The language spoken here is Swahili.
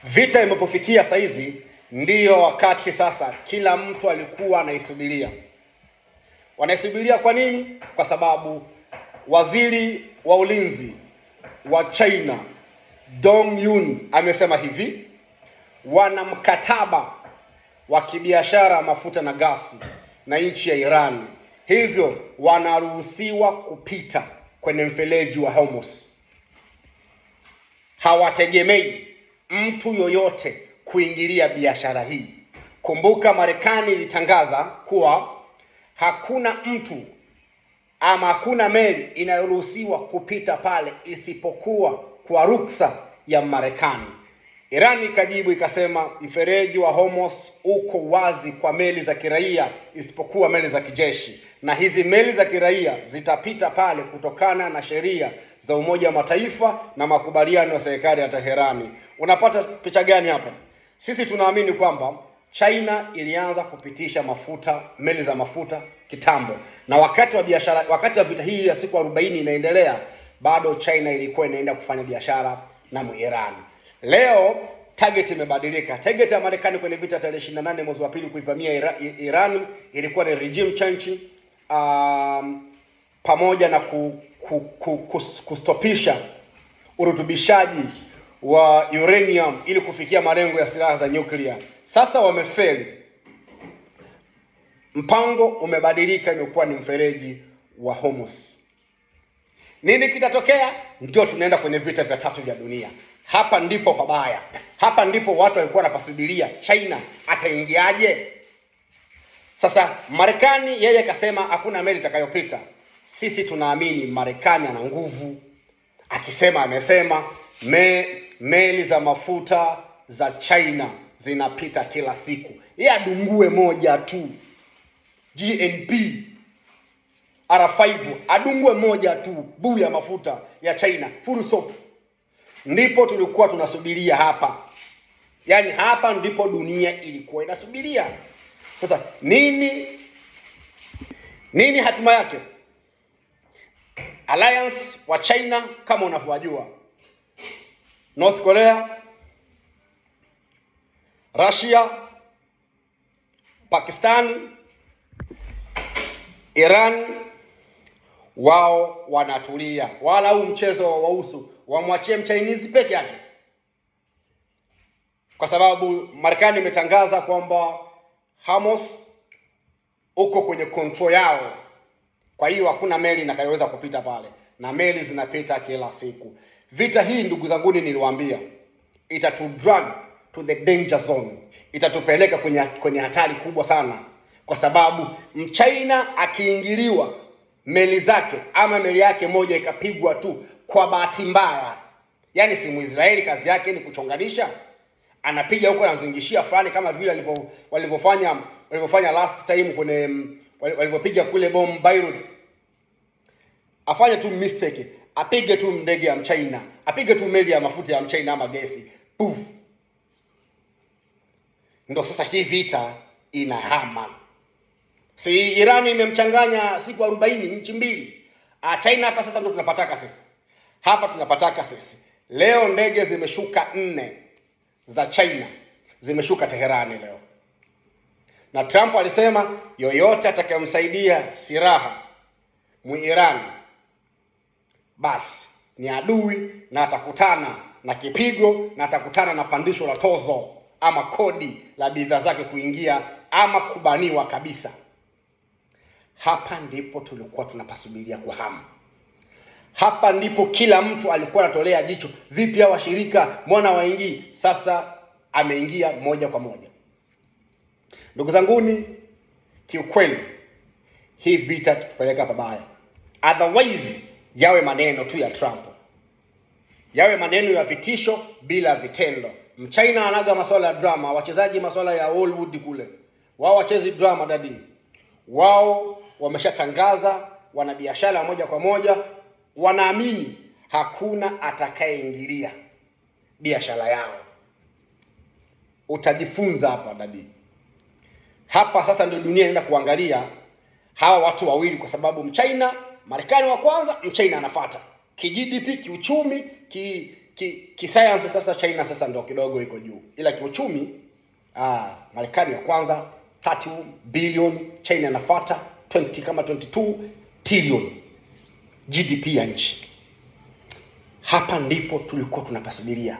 Vita imepofikia saizi, ndiyo wakati sasa kila mtu alikuwa anaisubiria. Wanaisubiria kwa nini? Kwa sababu waziri wa ulinzi wa China Dong Yun amesema hivi, wana mkataba wa kibiashara mafuta na gasi na nchi ya Iran, hivyo wanaruhusiwa kupita kwenye mfereji wa Hormuz. Hawategemei mtu yoyote kuingilia biashara hii. Kumbuka, Marekani ilitangaza kuwa hakuna mtu ama hakuna meli inayoruhusiwa kupita pale isipokuwa kwa ruksa ya Marekani. Iran ikajibu ikasema mfereji wa Hormuz uko wazi kwa meli za kiraia isipokuwa meli za kijeshi, na hizi meli za kiraia zitapita pale kutokana na sheria za Umoja wa Mataifa na makubaliano ya serikali ya Teherani. Unapata picha gani hapa? Sisi tunaamini kwamba China ilianza kupitisha mafuta, meli za mafuta kitambo, na wakati wa vita hii ya siku 40 inaendelea, bado China ilikuwa inaenda kufanya biashara na Iran. Leo target imebadilika. Target ya Marekani kwenye vita tarehe 28 mwezi wa pili kuivamia Iran ilikuwa ni regime change, pamoja na kustopisha urutubishaji wa uranium ili kufikia malengo ya silaha za nyuklia. Sasa wamefeli. Mpango umebadilika, imekuwa ni mfereji wa Hormuz. Nini kitatokea? Ndio tunaenda kwenye vita vya tatu vya dunia. Hapa ndipo pabaya. Hapa ndipo watu walikuwa wanapasubiria China ataingiaje. Sasa Marekani yeye kasema hakuna meli itakayopita. Sisi tunaamini Marekani ana nguvu. Akisema amesema. Meli za mafuta za China zinapita kila siku. Yeye adungue moja tu. GNP R5 adungue moja tu, buu ya mafuta ya China, full stop. Ndipo tulikuwa tunasubiria hapa. Yaani hapa ndipo dunia ilikuwa inasubiria. Sasa nini hatima yake? Alliance wa China kama unavyojua, North Korea, Russia, Pakistan, Iran, wao wanatulia. Wala huu mchezo wa wausu wamwachie Mchinese peke yake, kwa sababu Marekani imetangaza kwamba Hormuz uko kwenye control yao. Kwa hiyo hakuna meli inakayoweza kupita pale, na meli zinapita kila siku. Vita hii ndugu zangu, niliwaambia drag to the danger zone, itatupeleka kwenye hatari kubwa sana, kwa sababu Mchina akiingiliwa meli zake ama meli yake moja ikapigwa tu kwa bahati mbaya, yani si Muisraeli kazi yake ni kuchonganisha, anapiga huko na mzingishia fulani, kama vile walivyofanya last time kwenye walivyopiga kule bomu Beirut. Afanye tu mistake, apige tu ndege ya Mchina, apige tu meli ya mafuta ya Mchina ama gesi, poof. Ndio sasa hii vita inahama. Si Iran imemchanganya siku 40 nchi mbili. China hapa sasa ndio tunapataka sisi. Hapa tunapataka sisi. Leo ndege zimeshuka 4 za China zimeshuka Teherani leo. Na Trump alisema yoyote atakayemsaidia silaha Iran basi ni adui, na atakutana na kipigo, na atakutana na pandisho la tozo ama kodi la bidhaa zake kuingia ama kubaniwa kabisa. Hapa ndipo tulikuwa tunapasubiria kwa hamu. Hapa ndipo kila mtu alikuwa anatolea jicho, vipi hawa washirika mbona waingii? Sasa ameingia moja kwa moja. Ndugu zanguni, kiukweli hii vita tutapeleka pabaya. Otherwise yawe maneno tu ya Trump, yawe maneno ya vitisho bila vitendo. Mchina anaga masuala ya drama, wachezaji masuala ya Hollywood kule, wao wachezi drama dadi. Wao wameshatangaza wana biashara moja kwa moja, wanaamini hakuna atakayeingilia biashara yao. Utajifunza hapa dadi. Hapa sasa ndio dunia inaenda kuangalia hawa watu wawili, kwa sababu Mchina, Marekani wa kwanza, Mchina anafuata. Ki-GDP, kiuchumi, kisayansi sasa China sasa ndio kidogo iko juu, ila kiuchumi Marekani ya kwanza 30 billion, China inafuata 22 trillion GDP ya nchi. Hapa ndipo tulikuwa tunapasubiria.